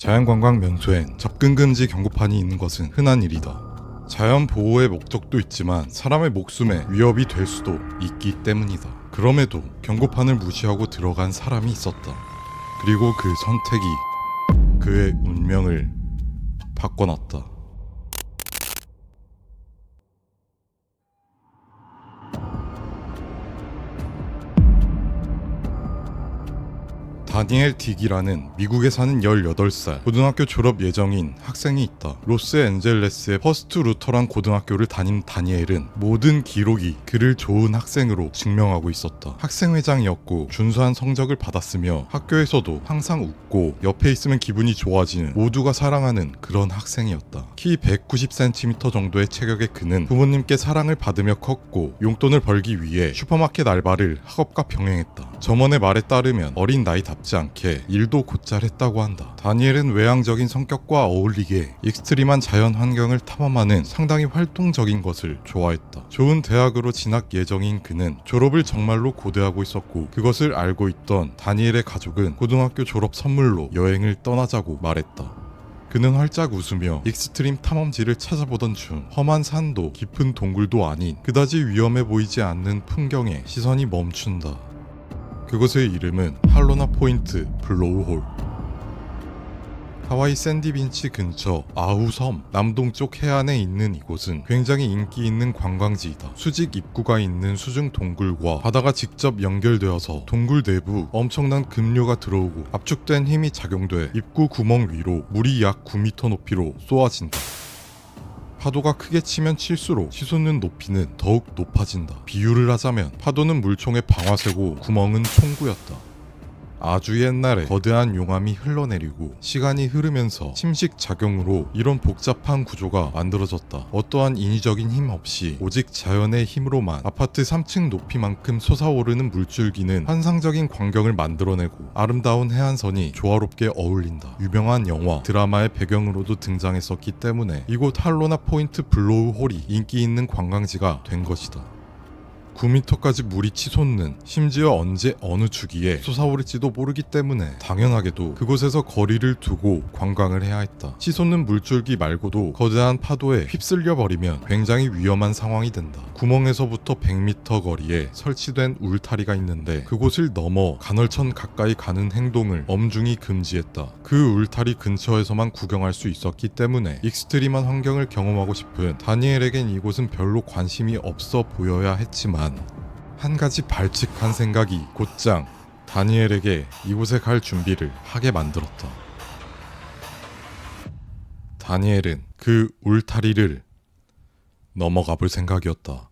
자연관광 명소엔 접근 금지 경고판이 있는 것은 흔한 일이다. 자연 보호의 목적도 있지만 사람의 목숨에 위협이 될 수도 있기 때문이다. 그럼에도 경고판을 무시하고 들어간 사람이 있었다. 그리고 그 선택이 그의 운명을 바꿔놨다. 다니엘 딕이라는 미국에 사는 18살 고등학교 졸업 예정인 학생이 있다. 로스앤젤레스의 퍼스트 루터란 고등학교를 다닌 다니엘은 모든 기록이 그를 좋은 학생으로 증명하고 있었다. 학생회장이었고 준수한 성적을 받았으며 학교에서도 항상 웃고 옆에 있으면 기분이 좋아지는 모두가 사랑하는 그런 학생이었다. 키 190cm 정도의 체격의 그는 부모님께 사랑을 받으며 컸고 용돈을 벌기 위해 슈퍼마켓 알바를 학업과 병행했다. 점원의 말에 따르면 어린 나이답지 않게 일도 곧잘 했다고 한다. 다니엘은 외향적인 성격과 어울리게 익스트림한 자연 환경을 탐험하는 상당히 활동적인 것을 좋아했다. 좋은 대학으로 진학 예정인 그는 졸업을 정말로 고대하고 있었고 그것을 알고 있던 다니엘의 가족은 고등학교 졸업 선물로 여행을 떠나자고 말했다. 그는 활짝 웃으며 익스트림 탐험지를 찾아보던 중 험한 산도 깊은 동굴도 아닌 그다지 위험해 보이지 않는 풍경에 시선이 멈춘다. 그곳의 이름은 할로나 포인트 블로우홀. 하와이 샌디빈치 근처 아우섬 남동쪽 해안에 있는 이곳은 굉장히 인기 있는 관광지이다. 수직 입구가 있는 수중 동굴과 바다가 직접 연결되어서 동굴 내부 엄청난 급류가 들어오고 압축된 힘이 작용돼 입구 구멍 위로 물이 약 9m 높이로 쏘아진다. 파도가 크게 치면 칠수록 치솟는 높이는 더욱 높아진다. 비유를 하자면 파도는 물총의 방아쇠고 구멍은 총구였다. 아주 옛날에 거대한 용암이 흘러내리고 시간이 흐르면서 침식 작용으로 이런 복잡한 구조가 만들어졌다. 어떠한 인위적인 힘 없이 오직 자연의 힘으로만 아파트 3층 높이만큼 솟아오르는 물줄기는 환상적인 광경을 만들어내고 아름다운 해안선이 조화롭게 어울린다. 유명한 영화, 드라마의 배경으로도 등장했었기 때문에 이곳 할로나 포인트 블로우홀이 인기 있는 관광지가 된 것이다. 9m까지 물이 치솟는, 심지어 언제 어느 주기에 솟아오를지도 모르기 때문에 당연하게도 그곳에서 거리를 두고 관광을 해야 했다. 치솟는 물줄기 말고도 거대한 파도에 휩쓸려 버리면 굉장히 위험한 상황이 된다. 구멍에서부터 100m 거리에 설치된 울타리가 있는데 그곳을 넘어 간헐천 가까이 가는 행동을 엄중히 금지했다. 그 울타리 근처에서만 구경할 수 있었기 때문에 익스트림한 환경을 경험하고 싶은 다니엘에겐 이곳은 별로 관심이 없어 보여야 했지만 한 가지 발칙한 생각이 곧장 다니엘에게 이곳에 갈 준비를 하게 만들었다. 다니엘은 그 울타리를 넘어가 볼 생각이었다.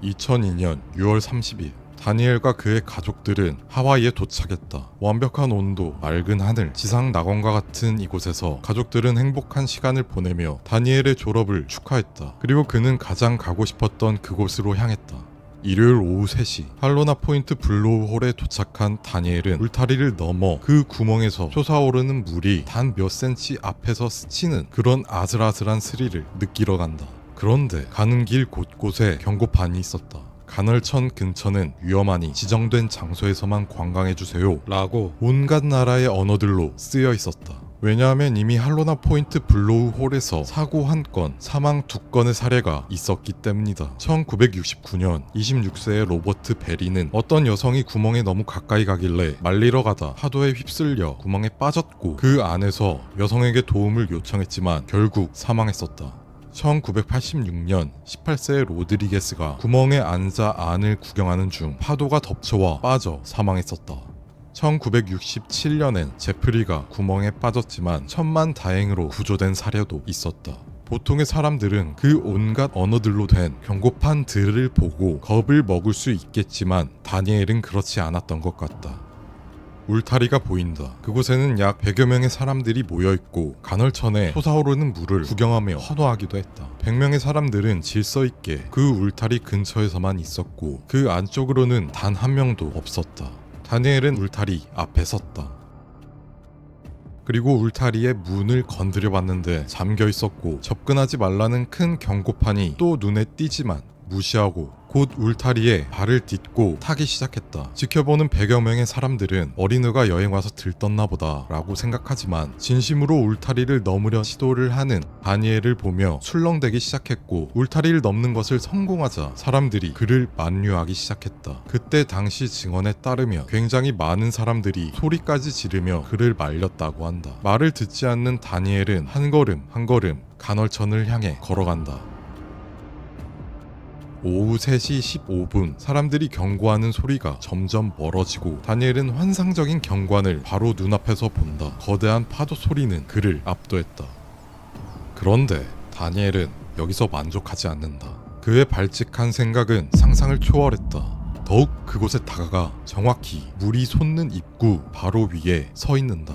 (2002년 6월 30일) 다니엘과 그의 가족들은 하와이에 도착했다. 완벽한 온도, 맑은 하늘, 지상 낙원과 같은 이곳에서 가족들은 행복한 시간을 보내며 다니엘의 졸업을 축하했다. 그리고 그는 가장 가고 싶었던 그곳으로 향했다. 일요일 오후 3시 할로나 포인트 블로우홀에 도착한 다니엘은 울타리를 넘어 그 구멍에서 솟아오르는 물이 단 몇 센치 앞에서 스치는 그런 아슬아슬한 스릴을 느끼러 간다. 그런데 가는 길 곳곳에 경고판이 있었다. 간헐천 근처는 위험하니 지정된 장소에서만 관광해주세요 라고 온갖 나라의 언어들로 쓰여 있었다. 왜냐하면 이미 할로나 포인트 블로우홀에서 사고 1건, 사망 2건의 사례가 있었기 때문이다. 1969년 26세의 로버트 베리는 어떤 여성이 구멍에 너무 가까이 가길래 말리러 가다 파도에 휩쓸려 구멍에 빠졌고 그 안에서 여성에게 도움을 요청했지만 결국 사망했었다. 1986년 18세의 로드리게스가 구멍에 앉아 안을 구경하는 중 파도가 덮쳐와 빠져 사망했었다. 1967년엔 제프리가 구멍에 빠졌지만 천만다행으로 구조된 사례도 있었다. 보통의 사람들은 그 온갖 언어들로 된 경고판들을 보고 겁을 먹을 수 있겠지만 다니엘은 그렇지 않았던 것 같다. 울타리가 보인다. 그곳에는 약 100여 명의 사람들이 모여있고 간헐천에 솟아오르는 물을 구경하며 환호하기도 했다. 100명의 사람들은 질서있게 그 울타리 근처에서만 있었고 그 안쪽으로는 단 한 명도 없었다. 다니엘은 울타리 앞에 섰다. 그리고 울타리의 문을 건드려 봤는데 잠겨 있었고 접근하지 말라는 큰 경고판이 또 눈에 띄지만 무시하고 곧 울타리에 발을 딛고 타기 시작했다. 지켜보는 100여 명의 사람들은 어린이가 여행 와서 들떴나 보다 라고 생각하지만 진심으로 울타리를 넘으려 시도를 하는 다니엘을 보며 술렁대기 시작했고, 울타리를 넘는 것을 성공하자 사람들이 그를 만류하기 시작했다. 그때 당시 증언에 따르면 굉장히 많은 사람들이 소리까지 지르며 그를 말렸다고 한다. 말을 듣지 않는 다니엘은 한 걸음 한 걸음 간헐천을 향해 걸어간다. 오후 3시 15분 사람들이 경고하는 소리가 점점 멀어지고 다니엘은 환상적인 경관을 바로 눈앞에서 본다. 거대한 파도 소리는 그를 압도했다. 그런데 다니엘은 여기서 만족하지 않는다. 그의 발칙한 생각은 상상을 초월했다. 더욱 그곳에 다가가 정확히 물이 솟는 입구 바로 위에 서 있는다.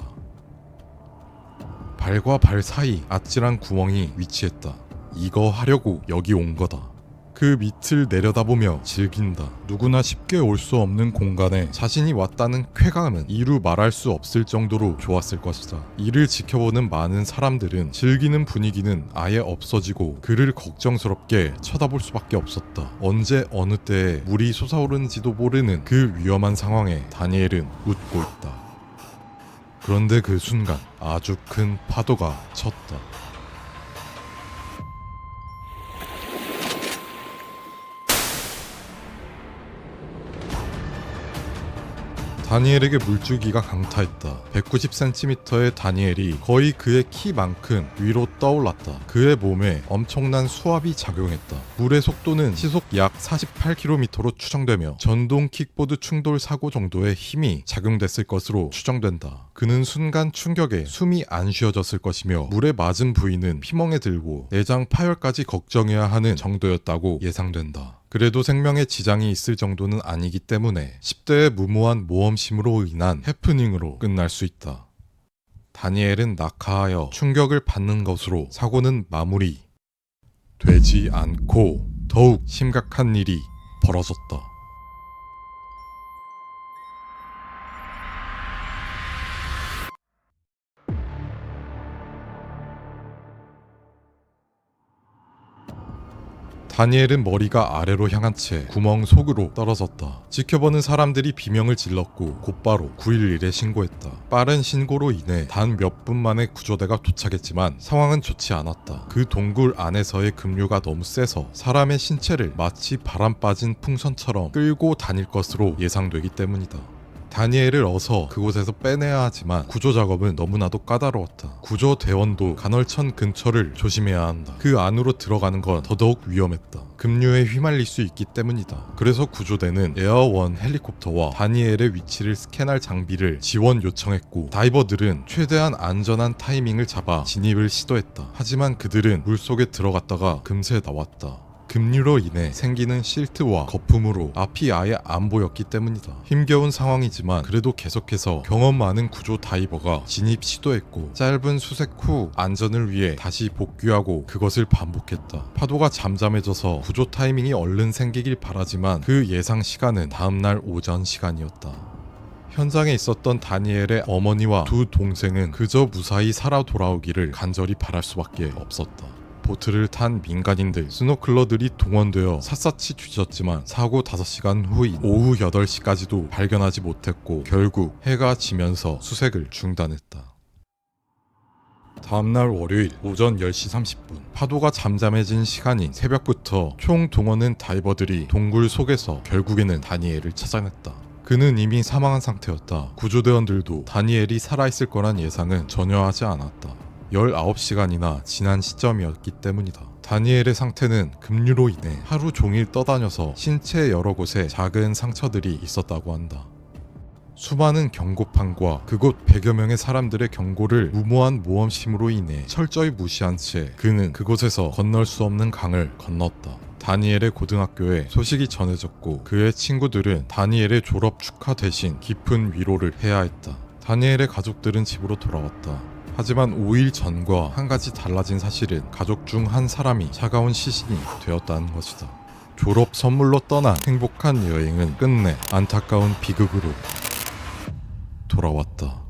발과 발 사이 아찔한 구멍이 위치했다. 이거 하려고 여기 온 거다. 그 밑을 내려다보며 즐긴다. 누구나 쉽게 올 수 없는 공간에 자신이 왔다는 쾌감은 이루 말할 수 없을 정도로 좋았을 것이다. 이를 지켜보는 많은 사람들은 즐기는 분위기는 아예 없어지고 그를 걱정스럽게 쳐다볼 수밖에 없었다. 언제 어느 때에 물이 솟아오르는지도 모르는 그 위험한 상황에 다니엘은 웃고 있다. 그런데 그 순간 아주 큰 파도가 쳤다. 다니엘에게 물줄기가 강타했다. 190cm의 다니엘이 거의 그의 키만큼 위로 떠올랐다. 그의 몸에 엄청난 수압이 작용했다. 물의 속도는 시속 약 48km로 추정되며 전동 킥보드 충돌 사고 정도의 힘이 작용됐을 것으로 추정된다. 그는 순간 충격에 숨이 안 쉬어졌을 것이며 물에 맞은 부위는 피멍에 들고 내장 파열까지 걱정해야 하는 정도였다고 예상된다. 그래도 생명에 지장이 있을 정도는 아니기 때문에 10대의 무모한 모험심으로 인한 해프닝으로 끝날 수 있다. 다니엘은 낙하하여 충격을 받는 것으로 사고는 마무리 되지 않고 더욱 심각한 일이 벌어졌다. 다니엘은 머리가 아래로 향한 채 구멍 속으로 떨어졌다. 지켜보는 사람들이 비명을 질렀고 곧바로 911에 신고했다. 빠른 신고로 인해 단 몇 분 만에 구조대가 도착했지만 상황은 좋지 않았다. 그 동굴 안에서의 급류가 너무 세서 사람의 신체를 마치 바람 빠진 풍선처럼 끌고 다닐 것으로 예상되기 때문이다. 다니엘을 어서 그곳에서 빼내야 하지만 구조 작업은 너무나도 까다로웠다. 구조대원도 간헐천 근처를 조심해야 한다. 그 안으로 들어가는 건 더더욱 위험했다. 급류에 휘말릴 수 있기 때문이다. 그래서 구조대는 에어원 헬리콥터와 다니엘의 위치를 스캔할 장비를 지원 요청했고, 다이버들은 최대한 안전한 타이밍을 잡아 진입을 시도했다. 하지만 그들은 물속에 들어갔다가 금세 나왔다. 급류로 인해 생기는 실트와 거품으로 앞이 아예 안 보였기 때문이다. 힘겨운 상황이지만 그래도 계속해서 경험 많은 구조 다이버가 진입 시도했고, 짧은 수색 후 안전을 위해 다시 복귀하고 그것을 반복했다. 파도가 잠잠해져서 구조 타이밍이 얼른 생기길 바라지만 그 예상 시간은 다음날 오전 시간이었다. 현장에 있었던 다니엘의 어머니와 두 동생은 그저 무사히 살아 돌아오기를 간절히 바랄 수밖에 없었다. 보트를 탄 민간인들, 스노클러들이 동원되어 샅샅이 뒤졌지만 사고 5시간 후인 오후 8시까지도 발견하지 못했고 결국 해가 지면서 수색을 중단했다. 다음날 월요일 오전 10시 30분 파도가 잠잠해진 시간인 새벽부터 총 동원된 다이버들이 동굴 속에서 결국에는 다니엘을 찾아냈다. 그는 이미 사망한 상태였다. 구조대원들도 다니엘이 살아있을 거란 예상은 전혀 하지 않았다. 19시간이나 지난 시점이었기 때문이다. 다니엘의 상태는 급류로 인해 하루 종일 떠다녀서 신체 여러 곳에 작은 상처들이 있었다고 한다. 수많은 경고판과 그곳 100여 명의 사람들의 경고를 무모한 모험심으로 인해 철저히 무시한 채 그는 그곳에서 건널 수 없는 강을 건넜다. 다니엘의 고등학교에 소식이 전해졌고 그의 친구들은 다니엘의 졸업 축하 대신 깊은 위로를 해야 했다. 다니엘의 가족들은 집으로 돌아왔다. 하지만 5일 전과 한 가지 달라진 사실은 가족 중 한 사람이 차가운 시신이 되었다는 것이다. 졸업 선물로 떠난 행복한 여행은 끝내 안타까운 비극으로 돌아왔다.